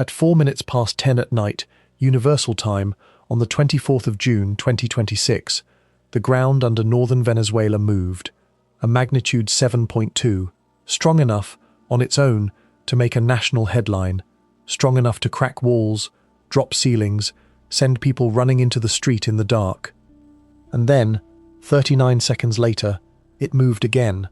At 4 minutes past 10 at night, Universal Time, on the 24th of June 2026, the ground under northern Venezuela moved, a magnitude 7.2, strong enough, on its own, to make a national headline, strong enough to crack walls, drop ceilings, send people running into the street in the dark. And then, 39 seconds later, it moved again.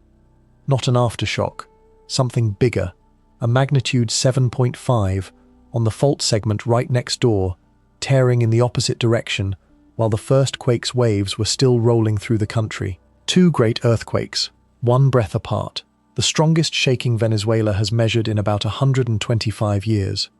Not an aftershock, something bigger, a magnitude 7.5, on the fault segment right next door, tearing in the opposite direction, while the first quake's waves were still rolling through the country. 2 great earthquakes, 1 breath apart, the strongest shaking Venezuela has measured in about 125 years.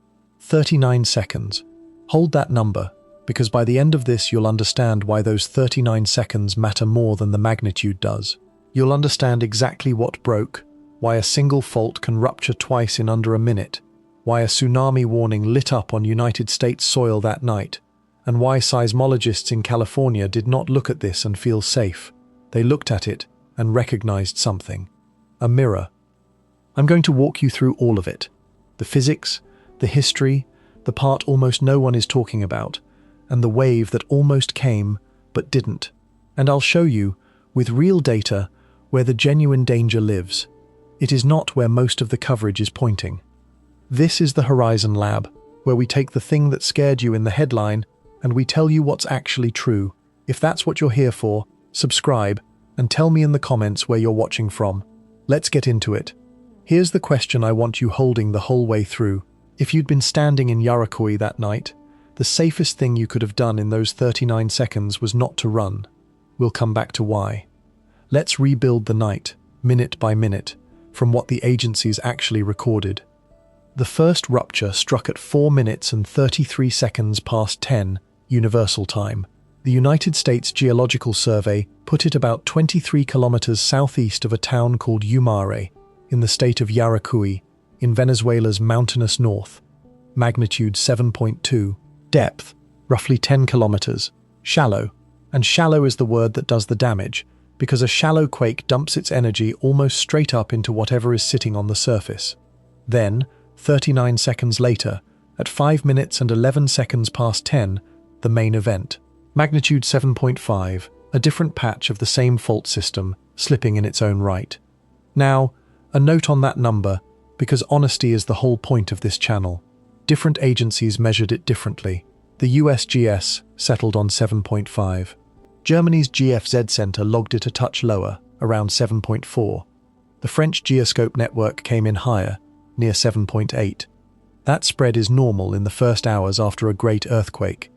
39 seconds. Hold that number, because by the end of this you'll understand why those 39 seconds matter more than the magnitude does. You'll understand exactly what broke, why a single fault can rupture twice in under a minute, why a tsunami warning lit up on United States soil that night, and why seismologists in California did not look at this and feel safe. They looked at it and recognized something. A mirror. I'm going to walk you through all of it. The physics, the history, the part almost no one is talking about, and the wave that almost came but didn't. And I'll show you, with real data, where the genuine danger lives. It is not where most of the coverage is pointing. This is the Horizon Lab, where we take the thing that scared you in the headline and we tell you what's actually true. If that's what you're here for, subscribe and tell me in the comments where you're watching from. Let's get into it. Here's the question I want you holding the whole way through. If you'd been standing in Yaracuy that night, the safest thing you could have done in those 39 seconds was not to run. We'll come back to why. Let's rebuild the night, minute by minute, from what the agencies actually recorded. The first rupture struck at 4 minutes and 33 seconds past 10 Universal Time. The United States Geological Survey put it about 23 kilometers southeast of a town called Yumare, in the state of Yaracuy, in Venezuela's mountainous north. Magnitude 7.2. Depth, roughly 10 kilometers. Shallow. And shallow is the word that does the damage, because a shallow quake dumps its energy almost straight up into whatever is sitting on the surface. Then, 39 seconds later, at 5 minutes and 11 seconds past 10, the main event. Magnitude 7.5, a different patch of the same fault system, slipping in its own right. Now, a note on that number, because honesty is the whole point of this channel. Different agencies measured it differently. The USGS settled on 7.5. Germany's GFZ Center logged it a touch lower, around 7.4. The French Geoscope network came in higher, near 7.8. That spread is normal in the first hours after a great earthquake.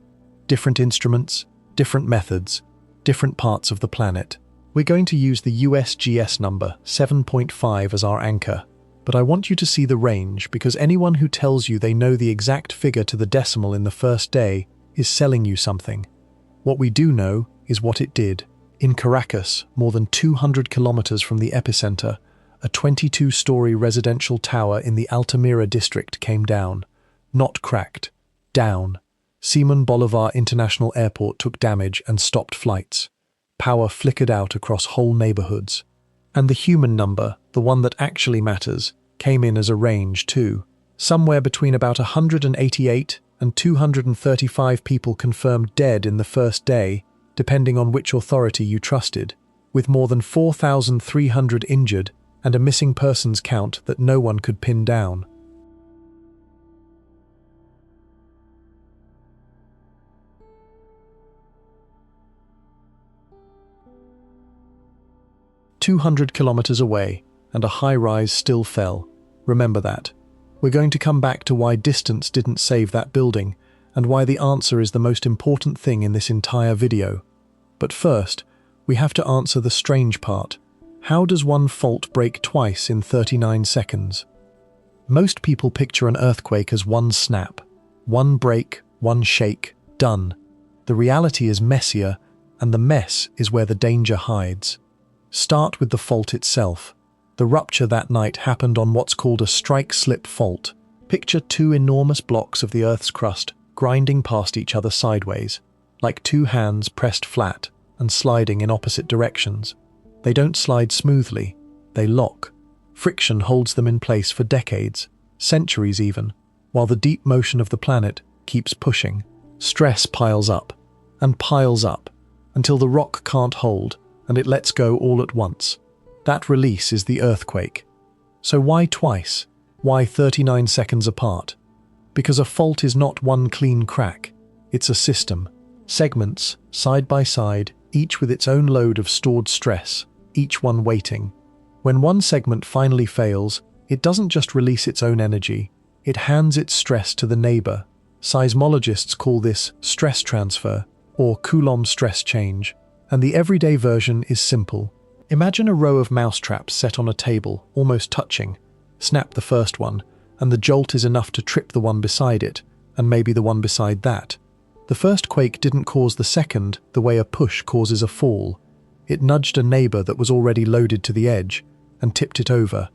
Different instruments, different methods, different parts of the planet. We're going to use the USGS number, 7.5, as our anchor. But I want you to see the range, because anyone who tells you they know the exact figure to the decimal in the first day is selling you something. What we do know is what it did. In Caracas, more than 200 kilometers from the epicenter, a 22-story residential tower in the Altamira district came down. Not cracked. Down. Simon Bolivar International Airport took damage and stopped flights. Power flickered out across whole neighborhoods. And the human number, the one that actually matters, came in as a range too. Somewhere between about 188 and 235 people confirmed dead in the first day, depending on which authority you trusted, with more than 4,300 injured and a missing persons count that no one could pin down. "200 kilometers away, and a high-rise still fell. Remember that. We're going to come back to why distance didn't save that building, and why the answer is the most important thing in this entire video. But first, we have to answer the strange part. How does one fault break twice in 39 seconds? Most people picture an earthquake as one snap. One break, one shake, done. The reality is messier, and the mess is where the danger hides. Start with the fault itself. The rupture that night happened on what's called a strike-slip fault. Picture two enormous blocks of the Earth's crust grinding past each other sideways, like two hands pressed flat and sliding in opposite directions. They don't slide smoothly, they lock. Friction holds them in place for decades, centuries even. while the deep motion of the planet keeps pushing. Stress piles up and piles up until the rock can't hold and it lets go all at once. That release is the earthquake. So why twice? Why 39 seconds apart? Because a fault is not one clean crack. It's a system. Segments, side by side, each with its own load of stored stress, each one waiting. When one segment finally fails, it doesn't just release its own energy, it hands its stress to the neighbor. Seismologists call this stress transfer, or Coulomb stress change, and the everyday version is simple. Imagine a row of mousetraps set on a table, almost touching. Snap the first one, and the jolt is enough to trip the one beside it, and maybe the one beside that. The first quake didn't cause the second the way a push causes a fall. It nudged a neighbor that was already loaded to the edge, and tipped it over.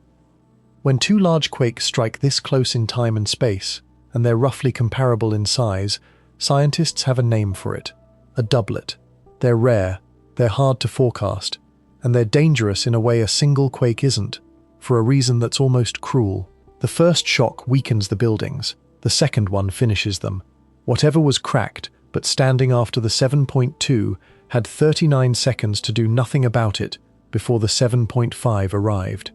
When two large quakes strike this close in time and space, and they're roughly comparable in size, scientists have a name for it: a doublet. They're rare, they're hard to forecast, and they're dangerous in a way a single quake isn't, for a reason that's almost cruel. The first shock weakens the buildings, the second one finishes them. Whatever was cracked, but standing after the 7.2, had 39 seconds to do nothing about it before the 7.5 arrived.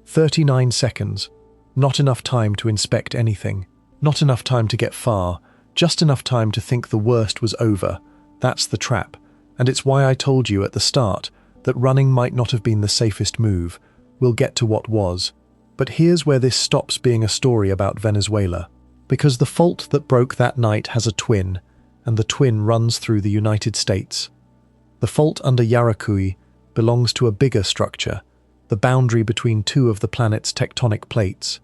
39 seconds. Not enough time to inspect anything. Not enough time to get far. Just enough time to think the worst was over. That's the trap. And it's why I told you at the start that running might not have been the safest move. We'll get to what was. But here's where this stops being a story about Venezuela. Because the fault that broke that night has a twin, and the twin runs through the United States. The fault under Yaracuy belongs to a bigger structure, the boundary between two of the planet's tectonic plates,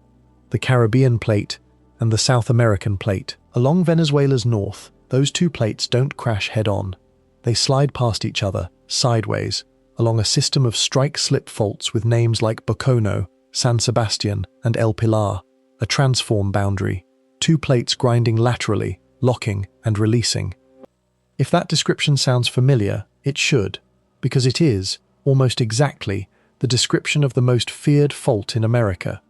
the Caribbean plate and the South American plate. Along Venezuela's north, those two plates don't crash head-on. They slide past each other, sideways, along a system of strike-slip faults with names like Boconó, San Sebastián, and El Pilar, a transform boundary. Two plates grinding laterally, locking and releasing. If that description sounds familiar, it should, because it is, almost exactly, the description of the most feared fault in America.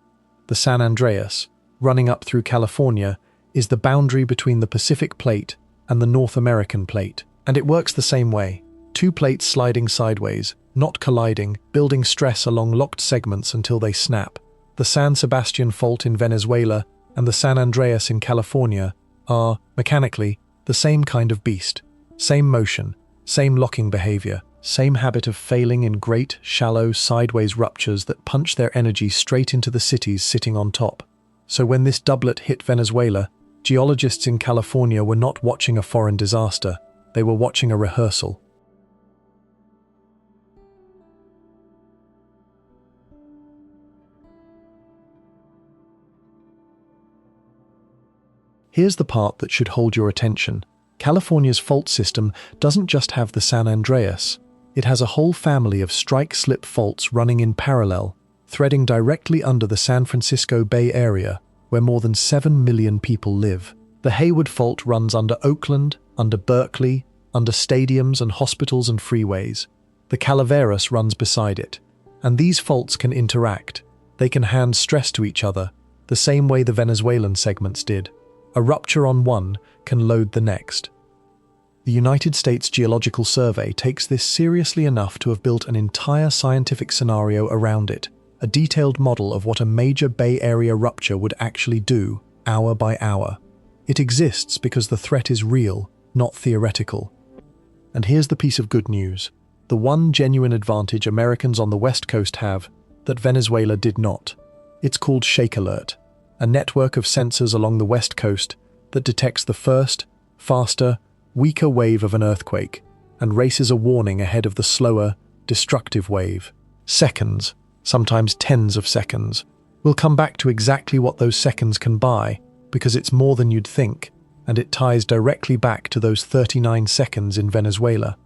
The San Andreas, running up through California, is the boundary between the Pacific plate and the North American plate, and it works the same way. Two plates sliding sideways, not colliding, building stress along locked segments until they snap. The San Sebastián fault in Venezuela and the San Andreas in California are, mechanically, the same kind of beast. Same motion, same locking behavior, same habit of failing in great, shallow, sideways ruptures that punch their energy straight into the cities sitting on top. So when this doublet hit Venezuela, geologists in California were not watching a foreign disaster, they were watching a rehearsal. Here's the part that should hold your attention. California's fault system doesn't just have the San Andreas. It has a whole family of strike-slip faults running in parallel, threading directly under the San Francisco Bay Area, where more than 7 million people live. The Hayward Fault runs under Oakland, under Berkeley, under stadiums and hospitals and freeways. The Calaveras runs beside it. And these faults can interact. They can hand stress to each other, the same way the Venezuelan segments did. A rupture on one can load the next. The United States Geological Survey takes this seriously enough to have built an entire scientific scenario around it, a detailed model of what a major Bay Area rupture would actually do, hour by hour. It exists because the threat is real, not theoretical. And here's the piece of good news. The one genuine advantage Americans on the West Coast have that Venezuela did not. It's called Shake Alert, a network of sensors along the West Coast that detects the first, faster, weaker wave of an earthquake and races a warning ahead of the slower, destructive wave. Seconds, sometimes tens of seconds. We'll come back to exactly what those seconds can buy, because it's more than you'd think, and it ties directly back to those 39 seconds in Venezuela.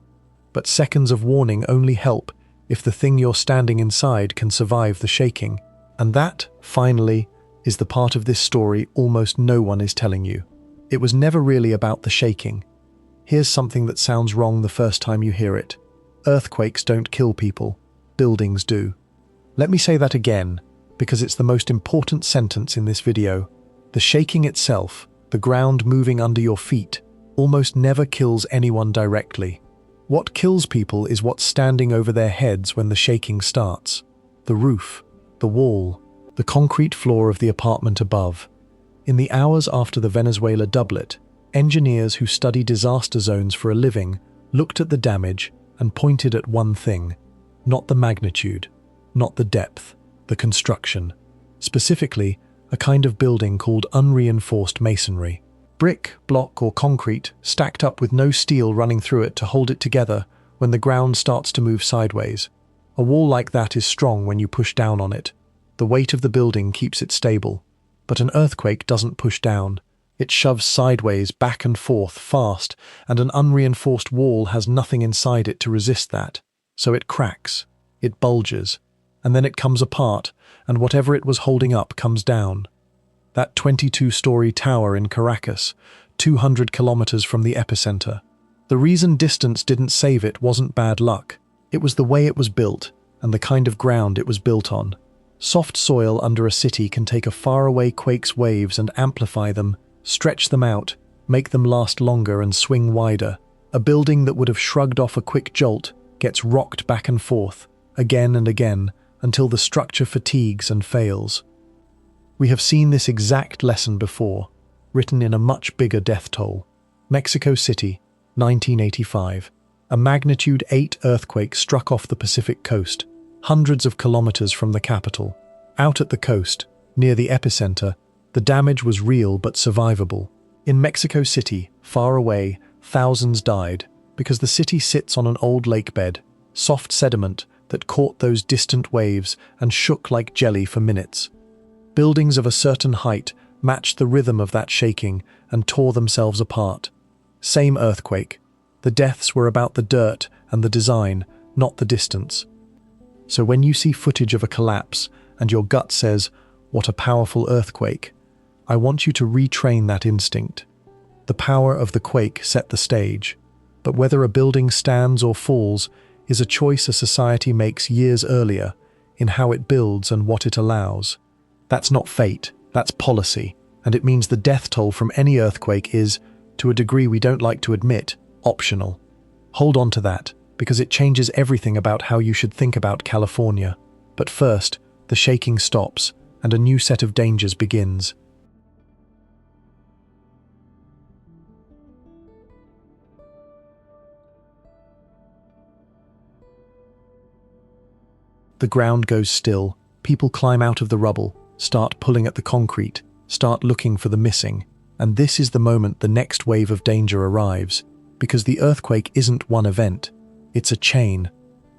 But seconds of warning only help if the thing you're standing inside can survive the shaking. And that, finally, is the part of this story almost no one is telling you. It was never really about the shaking. Here's something that sounds wrong the first time you hear it. Earthquakes don't kill people. Buildings do. Let me say that again, because it's the most important sentence in this video. The shaking itself, the ground moving under your feet, almost never kills anyone directly. What kills people is what's standing over their heads when the shaking starts. The roof, the wall, the concrete floor of the apartment above. In the hours after the Venezuela doublet, engineers who study disaster zones for a living looked at the damage and pointed at one thing: not the magnitude, not the depth, the construction. Specifically, a kind of building called unreinforced masonry. Brick, block, or concrete stacked up with no steel running through it to hold it together when the ground starts to move sideways. A wall like that is strong when you push down on it. The weight of the building keeps it stable. But an earthquake doesn't push down. It shoves sideways, back and forth, fast, and an unreinforced wall has nothing inside it to resist that. So it cracks, it bulges, and then it comes apart, and whatever it was holding up comes down. That 22-story tower in Caracas, 200 kilometers from the epicenter. The reason distance didn't save it wasn't bad luck. It was the way it was built, and the kind of ground it was built on. Soft soil under a city can take a faraway quake's waves and amplify them, stretch them out, make them last longer and swing wider. A building that would have shrugged off a quick jolt gets rocked back and forth, again and again, until the structure fatigues and fails. We have seen this exact lesson before, written in a much bigger death toll. Mexico City, 1985. A magnitude 8 earthquake struck off the Pacific coast, hundreds of kilometers from the capital. Out at the coast, near the epicenter, the damage was real but survivable. In Mexico City, far away, thousands died because the city sits on an old lake bed, soft sediment that caught those distant waves and shook like jelly for minutes. Buildings of a certain height matched the rhythm of that shaking and tore themselves apart. Same earthquake. The deaths were about the dirt and the design, not the distance. So when you see footage of a collapse and your gut says, "What a powerful earthquake," I want you to retrain that instinct. The power of the quake set the stage, but whether a building stands or falls is a choice a society makes years earlier in how it builds and what it allows. That's not fate, that's policy, and it means the death toll from any earthquake is, to a degree we don't like to admit, optional. Hold on to that, because it changes everything about how you should think about California. But first, the shaking stops, and a new set of dangers begins. The ground goes still, people climb out of the rubble, start pulling at the concrete, start looking for the missing, and this is the moment the next wave of danger arrives, because the earthquake isn't one event, it's a chain.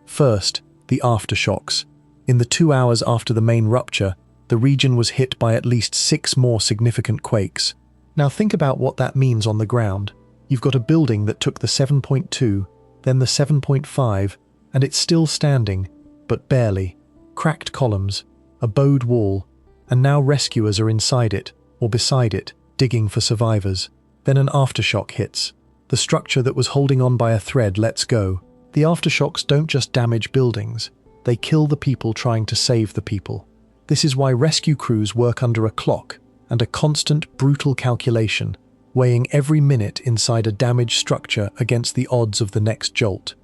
First, the aftershocks. In the 2 hours after the main rupture, the region was hit by at least 6 more significant quakes. Now think about what that means on the ground. You've got a building that took the 7.2, then the 7.5, and it's still standing, but barely. Cracked columns, a bowed wall, and now rescuers are inside it, or beside it, digging for survivors. Then an aftershock hits. The structure that was holding on by a thread lets go. The aftershocks don't just damage buildings, they kill the people trying to save the people. This is why rescue crews work under a clock and a constant, brutal calculation, weighing every minute inside a damaged structure against the odds of the next jolt.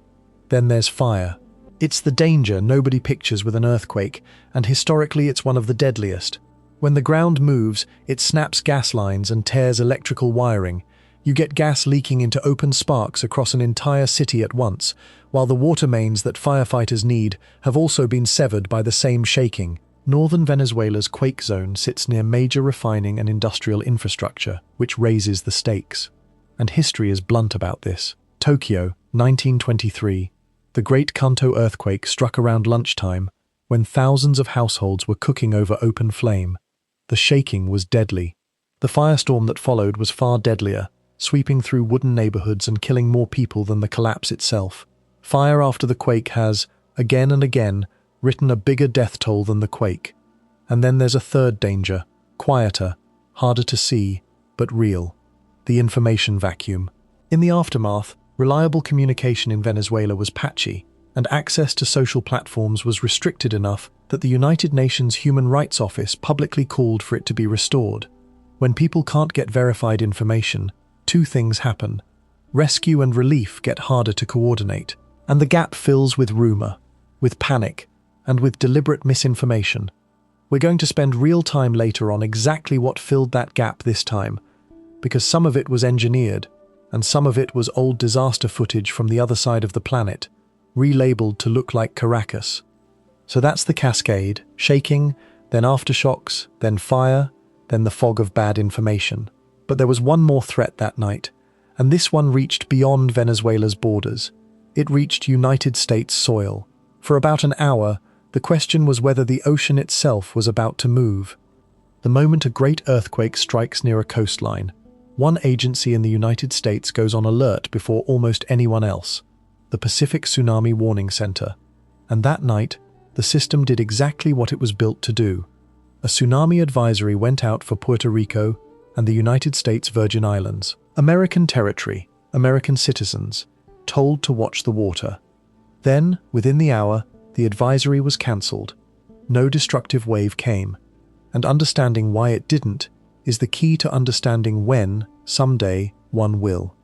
Then there's fire. It's the danger nobody pictures with an earthquake, and historically it's one of the deadliest. When the ground moves, it snaps gas lines and tears electrical wiring. You get gas leaking into open sparks across an entire city at once, while the water mains that firefighters need have also been severed by the same shaking. Northern Venezuela's quake zone sits near major refining and industrial infrastructure, which raises the stakes. And history is blunt about this. Tokyo, 1923. The Great Kanto earthquake struck around lunchtime, when thousands of households were cooking over open flame. The shaking was deadly. The firestorm that followed was far deadlier, sweeping through wooden neighborhoods and killing more people than the collapse itself. Fire after the quake has, again and again, written a bigger death toll than the quake. And then there's a third danger, quieter, harder to see, but real. The information vacuum. In the aftermath, reliable communication in Venezuela was patchy, and access to social platforms was restricted enough that the United Nations Human Rights Office publicly called for it to be restored. When people can't get verified information, two things happen. Rescue and relief get harder to coordinate, and the gap fills with rumor, with panic, and with deliberate misinformation. We're going to spend real time later on exactly what filled that gap this time, because some of it was engineered, and some of it was old disaster footage from the other side of the planet, relabeled to look like Caracas. So that's the cascade: shaking, then aftershocks, then fire, then the fog of bad information. But there was one more threat that night, and this one reached beyond Venezuela's borders. It reached United States soil. For about an hour, the question was whether the ocean itself was about to move. The moment a great earthquake strikes near a coastline, one agency in the United States goes on alert before almost anyone else: the Pacific Tsunami Warning Center. And that night, the system did exactly what it was built to do. A tsunami advisory went out for Puerto Rico and the United States Virgin Islands. American territory, American citizens, told to watch the water. Then, within the hour, the advisory was cancelled. No destructive wave came. And understanding why it didn't is the key to understanding when, someday, one will.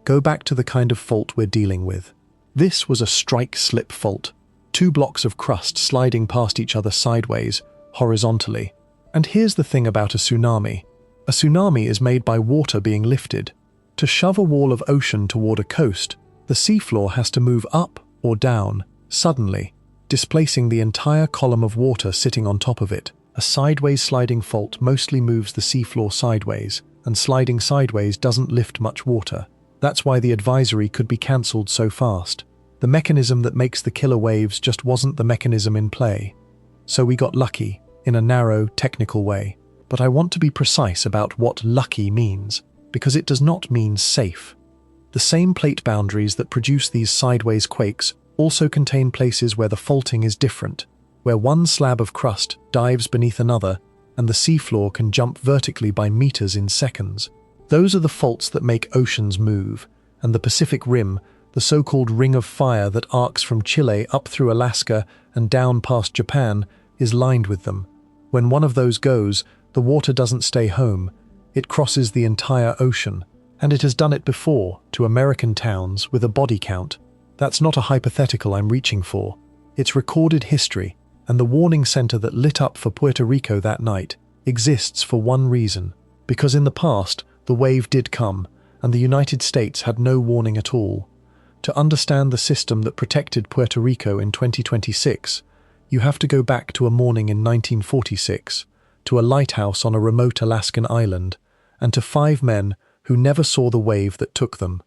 Go back to the kind of fault we're dealing with. This was a strike-slip fault. 2 blocks of crust sliding past each other sideways, horizontally. And here's the thing about a tsunami. A tsunami is made by water being lifted. To shove a wall of ocean toward a coast, the seafloor has to move up or down, suddenly, displacing the entire column of water sitting on top of it. A sideways sliding fault mostly moves the seafloor sideways, and sliding sideways doesn't lift much water. That's why the advisory could be cancelled so fast. The mechanism that makes the killer waves just wasn't the mechanism in play. So we got lucky, in a narrow, technical way. But I want to be precise about what lucky means, because it does not mean safe. The same plate boundaries that produce these sideways quakes also contain places where the faulting is different, where one slab of crust dives beneath another and the seafloor can jump vertically by meters in seconds. Those are the faults that make oceans move, and the Pacific Rim, the so-called Ring of Fire that arcs from Chile up through Alaska and down past Japan, is lined with them. When one of those goes, the water doesn't stay home. It crosses the entire ocean, and it has done it before to American towns with a body count. That's not a hypothetical I'm reaching for. It's recorded history, and the warning center that lit up for Puerto Rico that night exists for one reason: because in the past, the wave did come, and the United States had no warning at all. To understand the system that protected Puerto Rico in 2026, you have to go back to a morning in 1946, to a lighthouse on a remote Alaskan island, and to 5 men who never saw the wave that took them.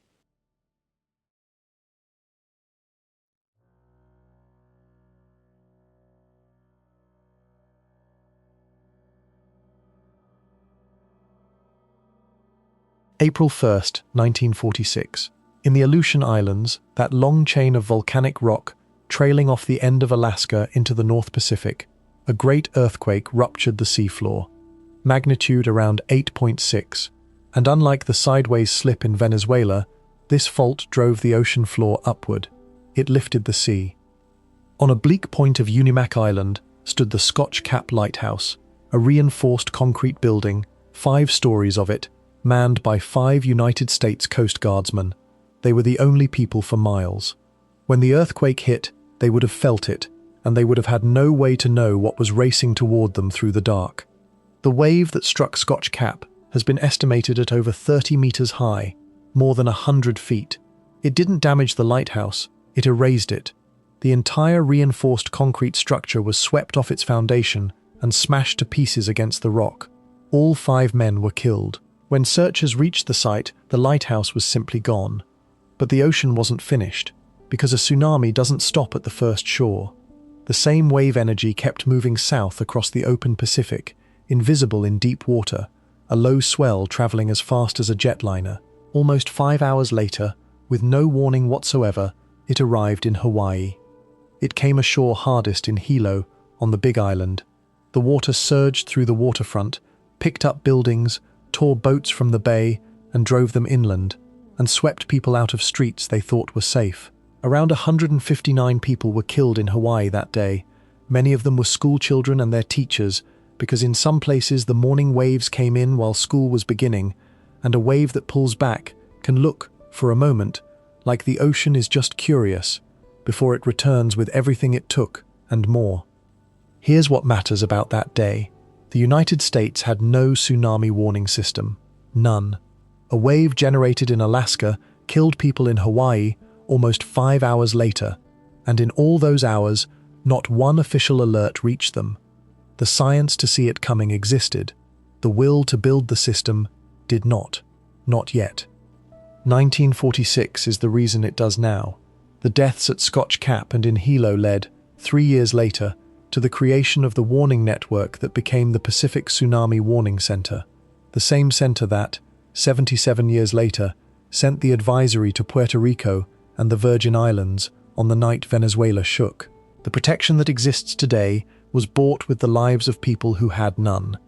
April 1st, 1946. In the Aleutian Islands, that long chain of volcanic rock trailing off the end of Alaska into the North Pacific, a great earthquake ruptured the seafloor. Magnitude around 8.6, and unlike the sideways slip in Venezuela, this fault drove the ocean floor upward. It lifted the sea. On a bleak point of Unimak Island stood the Scotch Cap Lighthouse, a reinforced concrete building, 5 stories of it, manned by 5 United States Coast Guardsmen. They were the only people for miles. When the earthquake hit, they would have felt it, and they would have had no way to know what was racing toward them through the dark. The wave that struck Scotch Cap has been estimated at over 30 meters high, more than 100 feet. It didn't damage the lighthouse, it erased it. The entire reinforced concrete structure was swept off its foundation and smashed to pieces against the rock. All 5 men were killed. When searchers reached the site, the lighthouse was simply gone. But the ocean wasn't finished, because a tsunami doesn't stop at the first shore. The same wave energy kept moving south across the open Pacific, invisible in deep water, a low swell traveling as fast as a jetliner. Almost 5 hours later, with no warning whatsoever, it arrived in Hawaii. It came ashore hardest in Hilo, on the Big Island. The water surged through the waterfront, picked up buildings, tore boats from the bay, and drove them inland, and swept people out of streets they thought were safe. Around 159 people were killed in Hawaii that day. Many of them were school children and their teachers, because in some places the morning waves came in while school was beginning, and a wave that pulls back can look, for a moment, like the ocean is just curious, before it returns with everything it took and more. Here's what matters about that day. The United States had no tsunami warning system. None. A wave generated in Alaska killed people in Hawaii almost 5 hours later, and in all those hours, not one official alert reached them. The science to see it coming existed. The will to build the system did not. Not yet. 1946 is the reason it does now. The deaths at Scotch Cap and in Hilo led, 3 years later, to the creation of the warning network that became the Pacific Tsunami Warning Center, the same center that, 77 years later, sent the advisory to Puerto Rico and the Virgin Islands on the night Venezuela shook. The protection that exists today was bought with the lives of people who had none.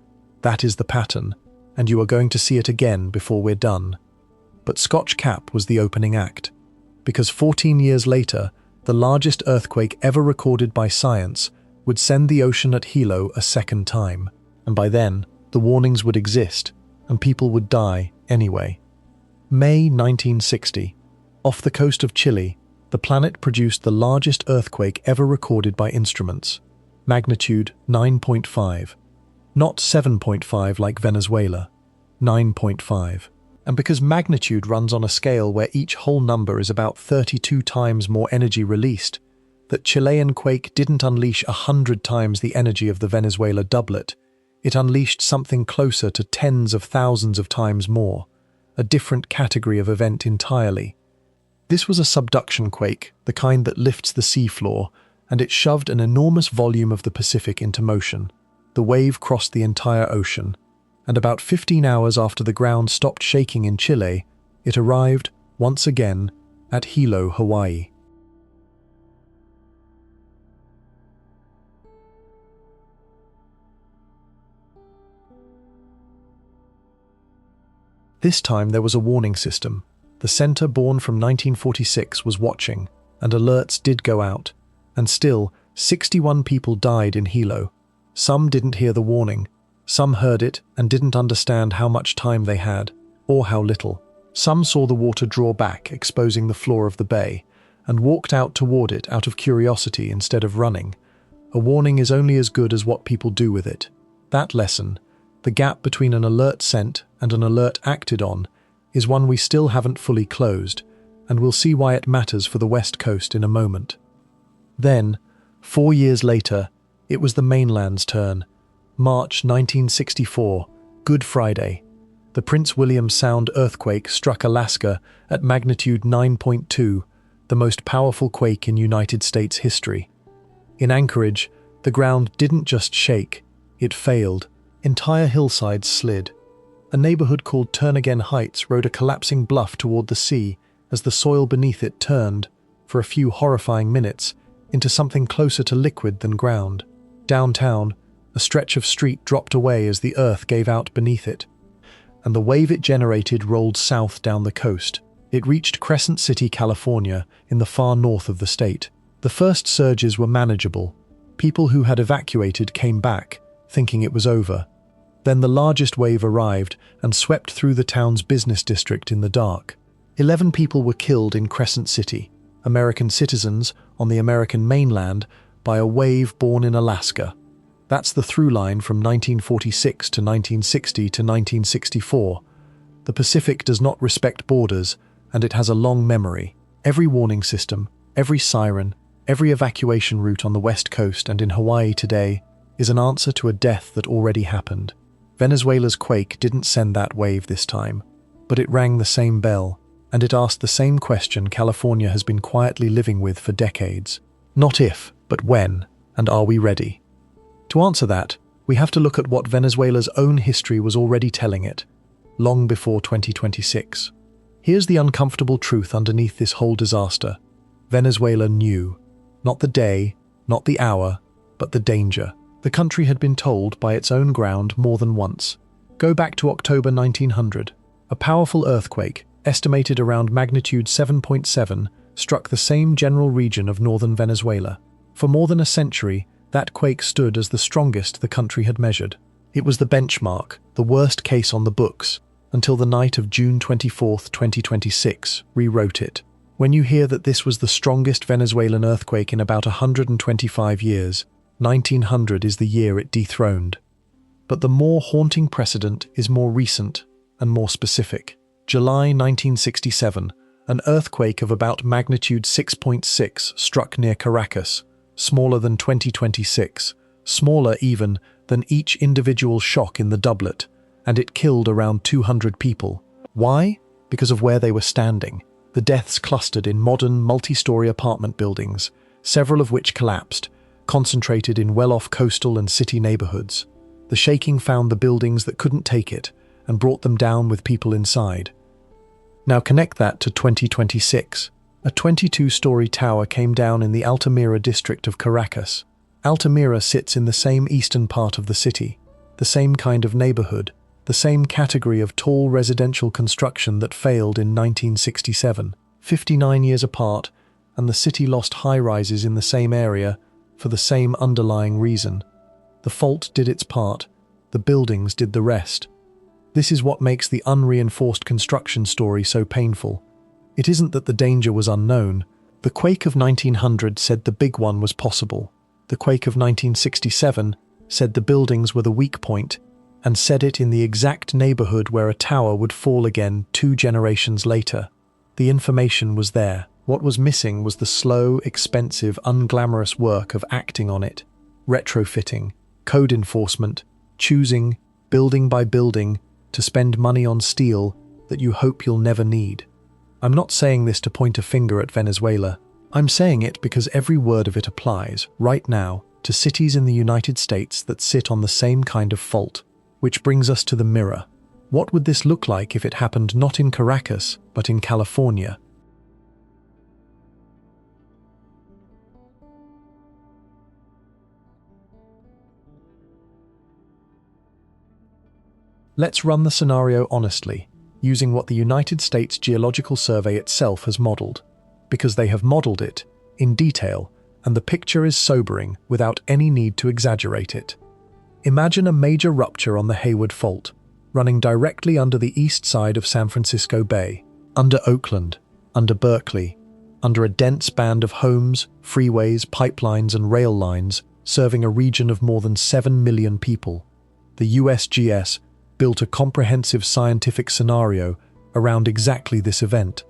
That is the pattern, and you are going to see it again before we're done. But Scotch Cap was the opening act, because 14 years later, the largest earthquake ever recorded by science would send the ocean at Hilo a second time, and by then, the warnings would exist, and people would die anyway. May 1960. Off the coast of Chile, the planet produced the largest earthquake ever recorded by instruments. Magnitude 9.5. Not 7.5 like Venezuela. 9.5. And because magnitude runs on a scale where each whole number is about 32 times more energy released, that Chilean quake didn't unleash 100 times the energy of the Venezuela doublet. It unleashed something closer to tens of thousands of times more, a different category of event entirely. This was a subduction quake, the kind that lifts the seafloor, and it shoved an enormous volume of the Pacific into motion. The wave crossed the entire ocean, and about 15 hours after the ground stopped shaking in Chile, it arrived, once again, at Hilo, Hawaii. This time there was a warning system. The center born from 1946 was watching, and alerts did go out. And still, 61 people died in Hilo. Some didn't hear the warning. Some heard it and didn't understand how much time they had, or how little. Some saw the water draw back, exposing the floor of the bay, and walked out toward it out of curiosity instead of running. A warning is only as good as what people do with it. That lesson, the gap between an alert sent and an alert acted on, is one we still haven't fully closed, and we'll see why it matters for the West Coast in a moment. Then, 4 years later, it was the mainland's turn. March 1964, Good Friday. The Prince William Sound earthquake struck Alaska at magnitude 9.2, the most powerful quake in United States history. In Anchorage, the ground didn't just shake, it failed. Entire hillsides slid. A neighborhood called Turnagain Heights rode a collapsing bluff toward the sea as the soil beneath it turned, for a few horrifying minutes, into something closer to liquid than ground. Downtown, a stretch of street dropped away as the earth gave out beneath it, and the wave it generated rolled south down the coast. It reached Crescent City, California, in the far north of the state. The first surges were manageable. People who had evacuated came back, thinking it was over. Then the largest wave arrived and swept through the town's business district in the dark. 11 people were killed in Crescent City, American citizens on the American mainland, by a wave born in Alaska. That's the through line from 1946 to 1960 to 1964. The Pacific does not respect borders, and it has a long memory. Every warning system, every siren, every evacuation route on the West Coast and in Hawaii today is an answer to a death that already happened. Venezuela's quake didn't send that wave this time, but it rang the same bell, and it asked the same question California has been quietly living with for decades. Not if, but when, and are we ready? To answer that, we have to look at what Venezuela's own history was already telling it, long before 2026. Here's the uncomfortable truth underneath this whole disaster. Venezuela knew. Not the day, not the hour, but the danger. The country had been told by its own ground more than once. Go back to October 1900. A powerful earthquake, estimated around magnitude 7.7, struck the same general region of northern Venezuela. For more than a century, That quake stood as the strongest the country had measured. It was the benchmark, the worst case on the books, until the night of June 24, 2026, rewrote it. When you hear that this was the strongest Venezuelan earthquake in about 125 years, 1900 is the year it dethroned. But the more haunting precedent is more recent and more specific. July 1967, an earthquake of about magnitude 6.6 struck near Caracas, smaller than 2026, smaller even than each individual shock in the Doublet, and it killed around 200 people. Why? Because of where they were standing. The deaths clustered in modern, multi-story apartment buildings, several of which collapsed, concentrated in well-off coastal and city neighborhoods. The shaking found the buildings that couldn't take it and brought them down with people inside. Now connect that to 2026. A 22-story tower came down in the Altamira district of Caracas. Altamira sits in the same eastern part of the city, the same kind of neighborhood, the same category of tall residential construction that failed in 1967, 59 years apart, and the city lost high-rises in the same area for the same underlying reason. The fault did its part, the buildings did the rest. This is what makes the unreinforced construction story so painful. It isn't that the danger was unknown. The quake of 1900 said the big one was possible. The quake of 1967 said the buildings were the weak point, and said it in the exact neighborhood where a tower would fall again 2 generations later. The information was there. What was missing was the slow, expensive, unglamorous work of acting on it. Retrofitting, code enforcement, choosing, building by building, to spend money on steel that you hope you'll never need. I'm not saying this to point a finger at Venezuela. I'm saying it because every word of it applies, right now, to cities in the United States that sit on the same kind of fault. Which brings us to the mirror. What would this look like if it happened not in Caracas, but in California? Let's run the scenario honestly, using what the United States Geological Survey itself has modeled, because they have modeled it in detail, and the picture is sobering without any need to exaggerate it. Imagine a major rupture on the Hayward Fault, running directly under the east side of San Francisco Bay, under Oakland, under Berkeley, under a dense band of homes, freeways, pipelines, and rail lines, serving a region of more than 7 million people. The USGS built a comprehensive scientific scenario around exactly this event,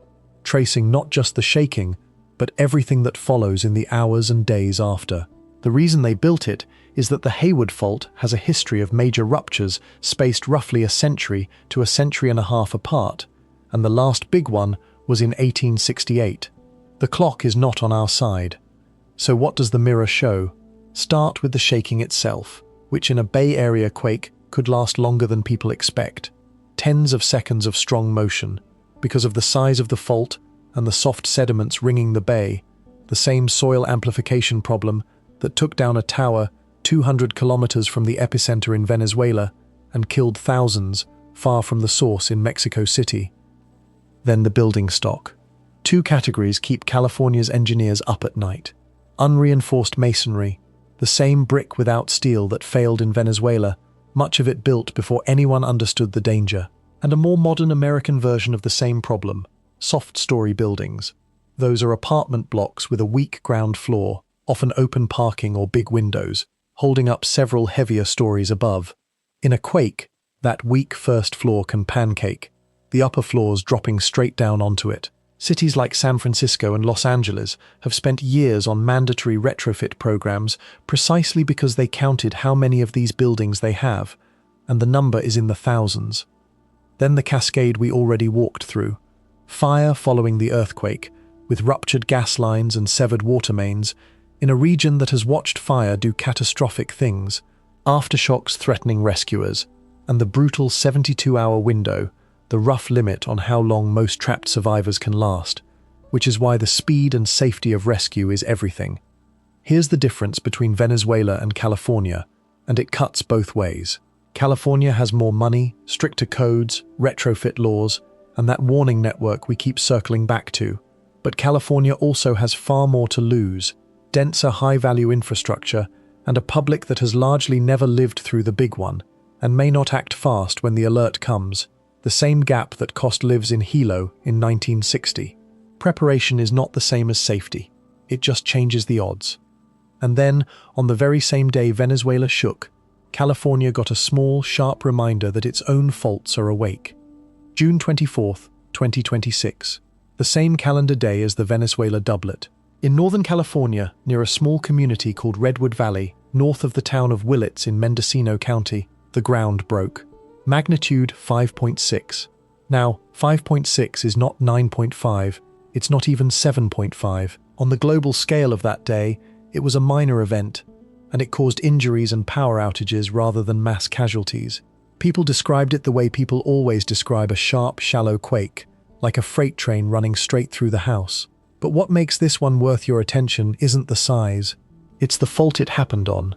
tracing not just the shaking, but everything that follows in the hours and days after. The reason they built it is that the Hayward Fault has a history of major ruptures spaced roughly a century to a century and a half apart, and the last big one was in 1868. The clock is not on our side. So what does the mirror show? Start with the shaking itself, which in a Bay Area quake could last longer than people expect. Tens of seconds of strong motion, because of the size of the fault and the soft sediments ringing the bay, the same soil amplification problem that took down a tower 200 kilometers from the epicenter in Venezuela and killed thousands far from the source in Mexico City. Then the building stock. 2 categories keep California's engineers up at night. Unreinforced masonry, the same brick without steel that failed in Venezuela, much of it built before anyone understood the danger. And a more modern American version of the same problem, soft-story buildings. Those are apartment blocks with a weak ground floor, often open parking or big windows, holding up several heavier stories above. In a quake, that weak first floor can pancake, the upper floors dropping straight down onto it. Cities like San Francisco and Los Angeles have spent years on mandatory retrofit programs precisely because they counted how many of these buildings they have, and the number is in the thousands. Then the cascade we already walked through. Fire following the earthquake, with ruptured gas lines and severed water mains, in a region that has watched fire do catastrophic things, aftershocks threatening rescuers, and the brutal 72-hour window, the rough limit on how long most trapped survivors can last, which is why the speed and safety of rescue is everything. Here's the difference between Venezuela and California, and it cuts both ways. California has more money, stricter codes, retrofit laws, and that warning network we keep circling back to. But California also has far more to lose: denser high-value infrastructure and a public that has largely never lived through the big one, and may not act fast when the alert comes, the same gap that cost lives in Hilo in 1960. Preparation is not the same as safety. It just changes the odds. And then, on the very same day Venezuela shook, California got a small, sharp reminder that its own faults are awake. June 24th, 2026. The same calendar day as the Venezuela doublet. In Northern California, near a small community called Redwood Valley, north of the town of Willits in Mendocino County, the ground broke. Magnitude 5.6. Now, 5.6 is not 9.5, it's not even 7.5. On the global scale of that day, it was a minor event, and it caused injuries and power outages rather than mass casualties. People described it the way people always describe a sharp, shallow quake, like a freight train running straight through the house. But what makes this one worth your attention isn't the size, it's the fault it happened on.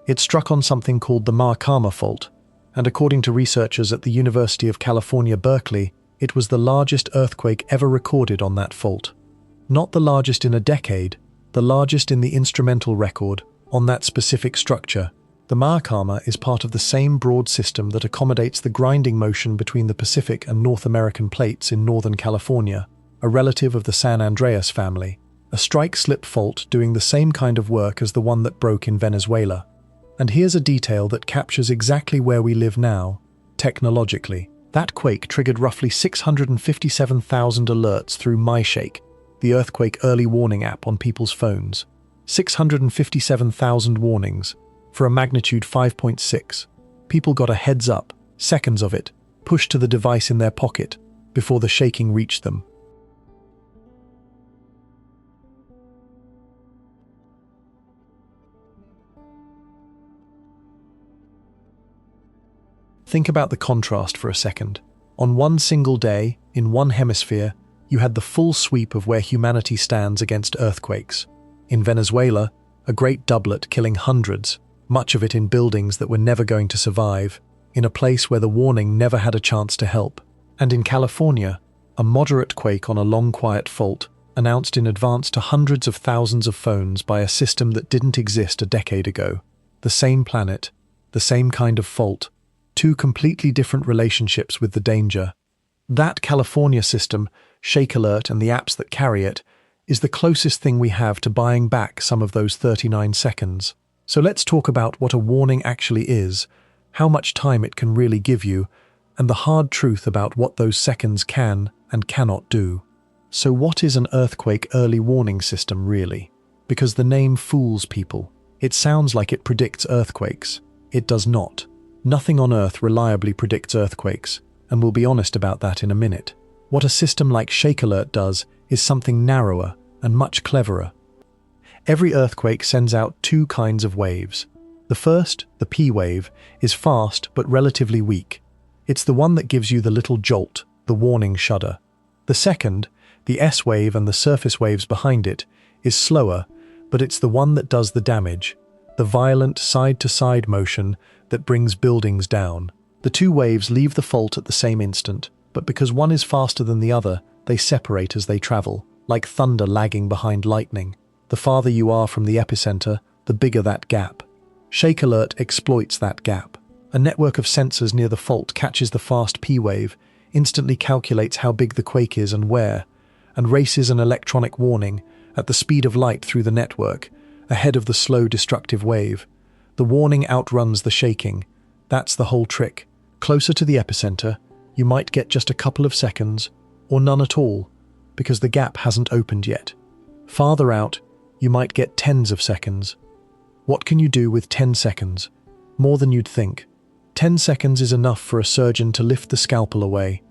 It struck on something called the Marcama fault, and according to researchers at the University of California, Berkeley, it was the largest earthquake ever recorded on that fault. Not the largest in a decade, the largest in the instrumental record, on that specific structure. The Marcama is part of the same broad system that accommodates the grinding motion between the Pacific and North American plates in Northern California, a relative of the San Andreas family, a strike-slip fault doing the same kind of work as the one that broke in Venezuela. And here's a detail that captures exactly where we live now, technologically. That quake triggered roughly 657,000 alerts through MyShake, the earthquake early warning app on people's phones. 657,000 warnings, for a magnitude 5.6. People got a heads up, seconds of it, pushed to the device in their pocket, before the shaking reached them. Think about the contrast for a second. On one single day, in one hemisphere, you had the full sweep of where humanity stands against earthquakes. In Venezuela, a great doublet killing hundreds, much of it in buildings that were never going to survive, in a place where the warning never had a chance to help. And in California, a moderate quake on a long quiet fault, announced in advance to hundreds of thousands of phones by a system that didn't exist a decade ago. The same planet, the same kind of fault, two completely different relationships with the danger. That California system, Shake Alert and the apps that carry it, is the closest thing we have to buying back some of those 39 seconds. So let's talk about what a warning actually is, how much time it can really give you, and the hard truth about what those seconds can and cannot do. So what is an earthquake early warning system really? Because the name fools people. It sounds like it predicts earthquakes. It does not. Nothing on Earth reliably predicts earthquakes, and we'll be honest about that in a minute. What a system like Shake Alert does is something narrower and much cleverer. Every earthquake sends out two kinds of waves. The first, the P wave, is fast but relatively weak. It's the one that gives you the little jolt, the warning shudder. The second, the S wave and the surface waves behind it, is slower, but it's the one that does the damage, the violent side-to-side motion that brings buildings down. The two waves leave the fault at the same instant, but because one is faster than the other, they separate as they travel, like thunder lagging behind lightning. The farther you are from the epicenter, the bigger that gap. Shake Alert exploits that gap. A network of sensors near the fault catches the fast P wave, instantly calculates how big the quake is and where, and races an electronic warning at the speed of light through the network, ahead of the slow destructive wave. The warning outruns the shaking. That's the whole trick. Closer to the epicenter, you might get just a couple of seconds, or none at all, because the gap hasn't opened yet. Farther out, you might get tens of seconds. What can you do with 10 seconds? More than you'd think. 10 seconds is enough for a surgeon to lift the scalpel away,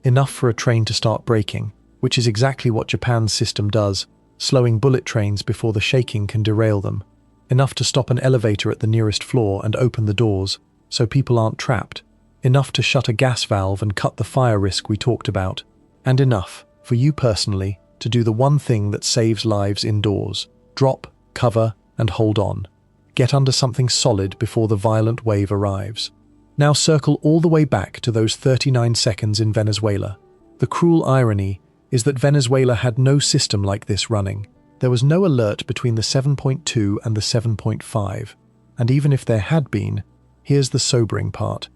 enough for a train to start braking, which is exactly what Japan's system does, slowing bullet trains before the shaking can derail them. Enough to stop an elevator at the nearest floor and open the doors, so people aren't trapped. Enough to shut a gas valve and cut the fire risk we talked about. And enough, for you personally, to do the one thing that saves lives indoors. Drop, cover, and hold on. Get under something solid before the violent wave arrives. Now circle all the way back to those 39 seconds in Venezuela. The cruel irony is that Venezuela had no system like this running. There was no alert between the 7.2 and the 7.5. And even if there had been, here's the sobering part.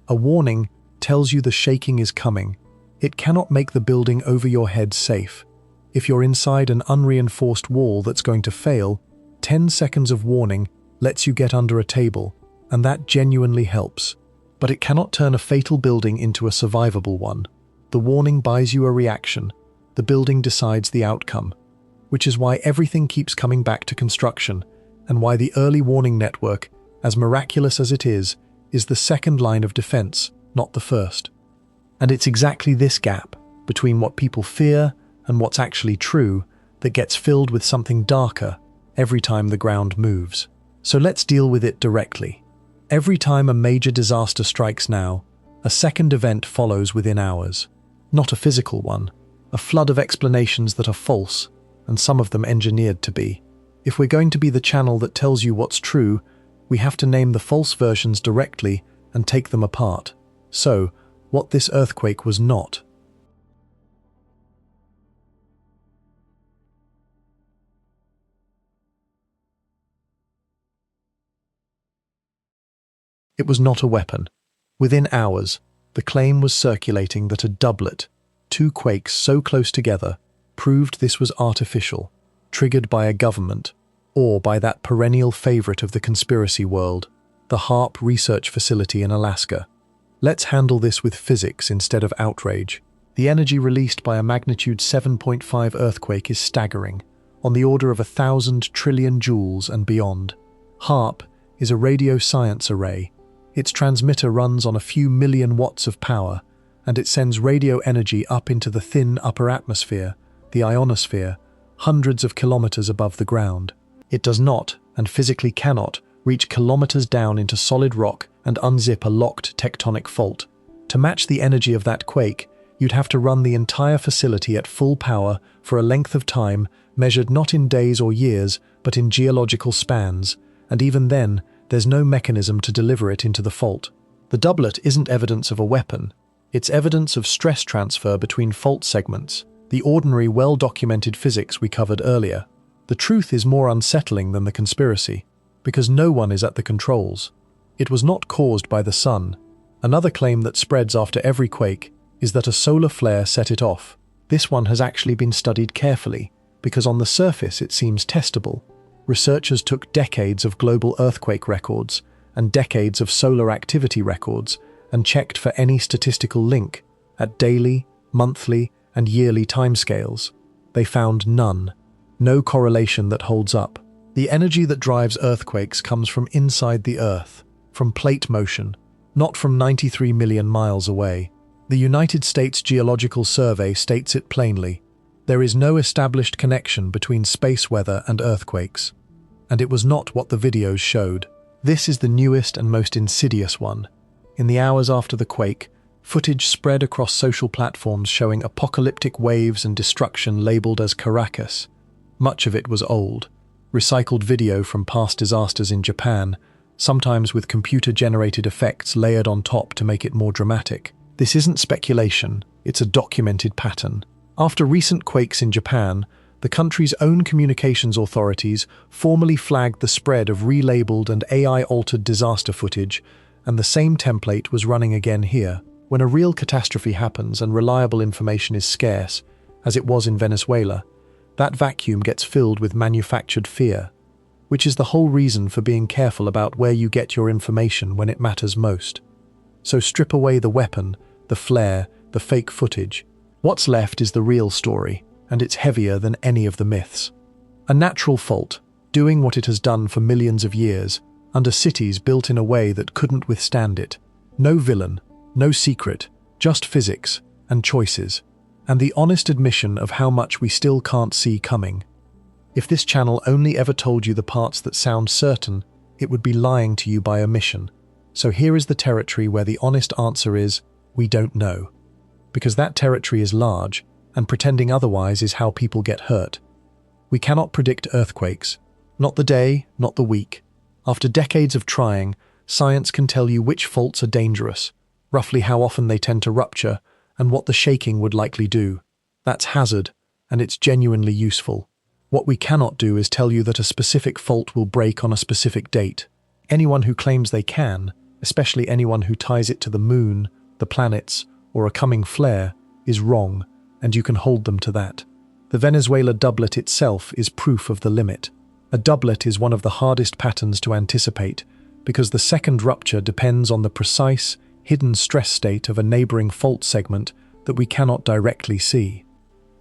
A warning tells you the shaking is coming. It cannot make the building over your head safe. If you're inside an unreinforced wall that's going to fail, 10 seconds of warning lets you get under a table, and that genuinely helps. But it cannot turn a fatal building into a survivable one. The warning buys you a reaction. The building decides the outcome, which is why everything keeps coming back to construction, and why the early warning network, as miraculous as it is the second line of defense, not the first. And it's exactly this gap between what people fear and what's actually true that gets filled with something darker every time the ground moves. So let's deal with it directly. Every time a major disaster strikes now, a second event follows within hours. Not a physical one, a flood of explanations that are false, and some of them engineered to be. If we're going to be the channel that tells you what's true, we have to name the false versions directly and take them apart. So, what this earthquake was not. It was not a weapon. Within hours, the claim was circulating that a doublet, two quakes so close together, proved this was artificial, triggered by a government, or by that perennial favorite of the conspiracy world, the HAARP research facility in Alaska. Let's handle this with physics instead of outrage. The energy released by a magnitude 7.5 earthquake is staggering, on the order of 1,000 trillion joules and beyond. HAARP is a radio science array. Its transmitter runs on a few million watts of power, and it sends radio energy up into the thin upper atmosphere, the ionosphere, hundreds of kilometers above the ground. It does not, and physically cannot, reach kilometers down into solid rock and unzip a locked tectonic fault. To match the energy of that quake, you'd have to run the entire facility at full power for a length of time measured not in days or years, but in geological spans, and even then, there's no mechanism to deliver it into the fault. The doublet isn't evidence of a weapon. It's evidence of stress transfer between fault segments, the ordinary well-documented physics we covered earlier. The truth is more unsettling than the conspiracy, because no one is at the controls. It was not caused by the sun. Another claim that spreads after every quake is that a solar flare set it off. This one has actually been studied carefully, because on the surface it seems testable. Researchers took decades of global earthquake records and decades of solar activity records and checked for any statistical link at daily, monthly, and yearly timescales. They found none. No correlation that holds up. The energy that drives earthquakes comes from inside the Earth, from plate motion, not from 93 million miles away. The United States Geological Survey states it plainly. There is no established connection between space weather and earthquakes. And it was not what the videos showed. This is the newest and most insidious one. In the hours after the quake, footage spread across social platforms showing apocalyptic waves and destruction labeled as Caracas. Much of it was old, recycled video from past disasters in Japan, sometimes with computer-generated effects layered on top to make it more dramatic. This isn't speculation, it's a documented pattern. After recent quakes in Japan, the country's own communications authorities formally flagged the spread of relabeled and AI-altered disaster footage, and the same template was running again here. When a real catastrophe happens and reliable information is scarce, as it was in Venezuela, that vacuum gets filled with manufactured fear, which is the whole reason for being careful about where you get your information when it matters most. So strip away the weapon, the flare, the fake footage. What's left is the real story, and it's heavier than any of the myths. A natural fault, doing what it has done for millions of years, under cities built in a way that couldn't withstand it. No villain, no secret, just physics and choices, and the honest admission of how much we still can't see coming. If this channel only ever told you the parts that sound certain, it would be lying to you by omission. So here is the territory where the honest answer is, we don't know. Because that territory is large, and pretending otherwise is how people get hurt. We cannot predict earthquakes. Not the day, not the week. After decades of trying, science can tell you which faults are dangerous, roughly how often they tend to rupture, and what the shaking would likely do. That's hazard, and it's genuinely useful. What we cannot do is tell you that a specific fault will break on a specific date. Anyone who claims they can, especially anyone who ties it to the moon, the planets, or a coming flare, is wrong, and you can hold them to that. The Venezuela doublet itself is proof of the limit. A doublet is one of the hardest patterns to anticipate, because the second rupture depends on the precise, hidden stress state of a neighboring fault segment that we cannot directly see.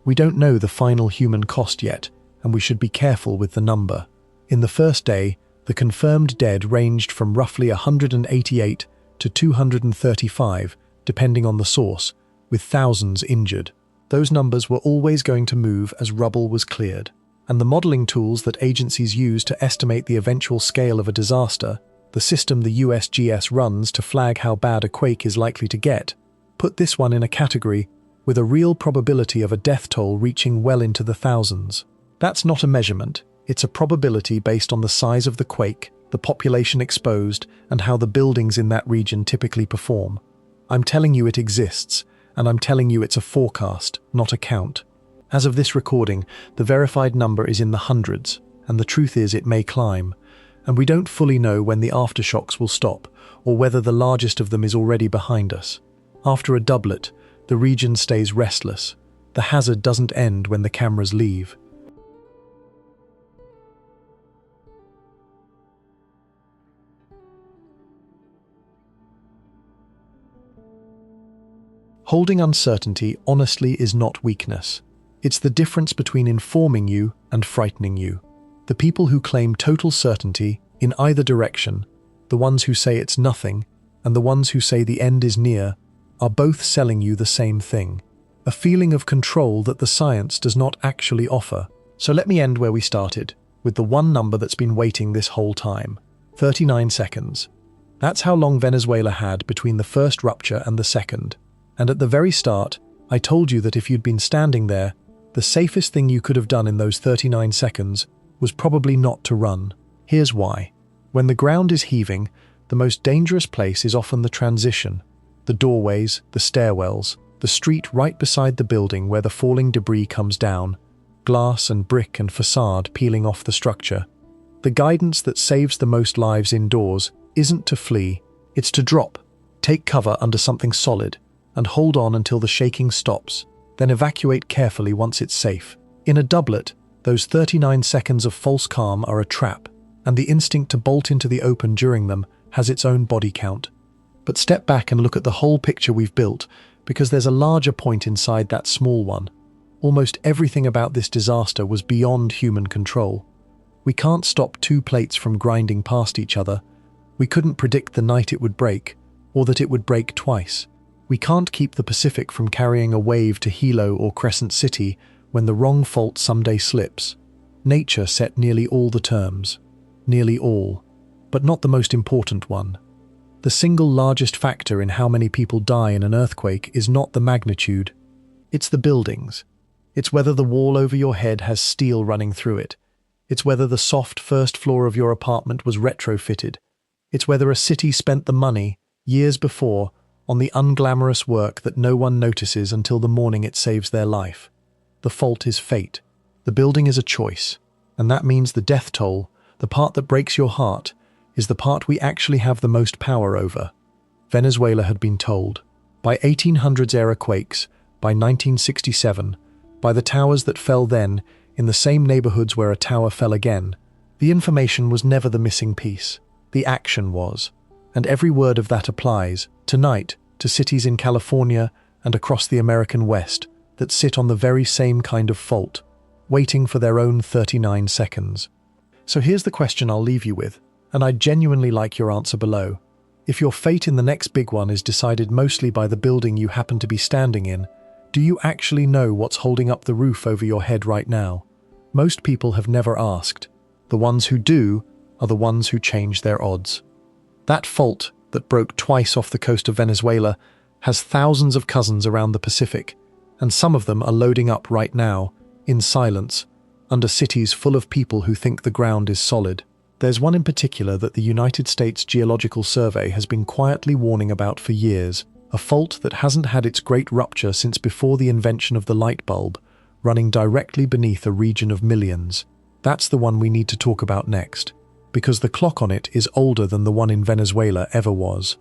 We don't know the final human cost yet, and we should be careful with the number. In the first day, the confirmed dead ranged from roughly 188 to 235, depending on the source, with thousands injured. Those numbers were always going to move as rubble was cleared, and the modeling tools that agencies use to estimate the eventual scale of a disaster, the system the USGS runs to flag how bad a quake is likely to get, put this one in a category with a real probability of a death toll reaching well into the thousands. That's not a measurement, it's a probability based on the size of the quake, the population exposed, and how the buildings in that region typically perform. I'm telling you it exists, and I'm telling you it's a forecast, not a count. As of this recording, the verified number is in the hundreds, and the truth is it may climb, and we don't fully know when the aftershocks will stop, or whether the largest of them is already behind us. After a doublet, the region stays restless. The hazard doesn't end when the cameras leave. Holding uncertainty honestly is not weakness. It's the difference between informing you and frightening you. The people who claim total certainty in either direction, the ones who say it's nothing, and the ones who say the end is near, are both selling you the same thing. A feeling of control that the science does not actually offer. So let me end where we started, with the one number that's been waiting this whole time. 39 seconds. That's how long Venezuela had between the first rupture and the second. And at the very start, I told you that if you'd been standing there, the safest thing you could have done in those 39 seconds was probably not to run. Here's why. When the ground is heaving, the most dangerous place is often the transition. The doorways, the stairwells, the street right beside the building where the falling debris comes down, glass and brick and facade peeling off the structure. The guidance that saves the most lives indoors isn't to flee, it's to drop, take cover under something solid, and hold on until the shaking stops, then evacuate carefully once it's safe. In a doublet, those 39 seconds of false calm are a trap, and the instinct to bolt into the open during them has its own body count. But step back and look at the whole picture we've built, because there's a larger point inside that small one. Almost everything about this disaster was beyond human control. We can't stop two plates from grinding past each other. We couldn't predict the night it would break, or that it would break twice. We can't keep the Pacific from carrying a wave to Hilo or Crescent City when the wrong fault someday slips. Nature set nearly all the terms. Nearly all. But not the most important one. The single largest factor in how many people die in an earthquake is not the magnitude. It's the buildings. It's whether the wall over your head has steel running through it. It's whether the soft first floor of your apartment was retrofitted. It's whether a city spent the money, years before, on the unglamorous work that no one notices until the morning it saves their life. The fault is fate. The building is a choice. And that means the death toll, the part that breaks your heart, is the part we actually have the most power over. Venezuela had been told. By 1800s-era quakes, by 1967, by the towers that fell then, in the same neighborhoods where a tower fell again, the information was never the missing piece. The action was. And every word of that applies, tonight, to cities in California and across the American West that sit on the very same kind of fault, waiting for their own 39 seconds. So here's the question I'll leave you with, and I'd genuinely like your answer below. If your fate in the next big one is decided mostly by the building you happen to be standing in, do you actually know what's holding up the roof over your head right now? Most people have never asked. The ones who do are the ones who change their odds. That fault that broke twice off the coast of Venezuela has thousands of cousins around the Pacific, and some of them are loading up right now, in silence, under cities full of people who think the ground is solid. There's one in particular that the United States Geological Survey has been quietly warning about for years, a fault that hasn't had its great rupture since before the invention of the light bulb, running directly beneath a region of millions. That's the one we need to talk about next. because the clock on it is older than the one in Venezuela ever was.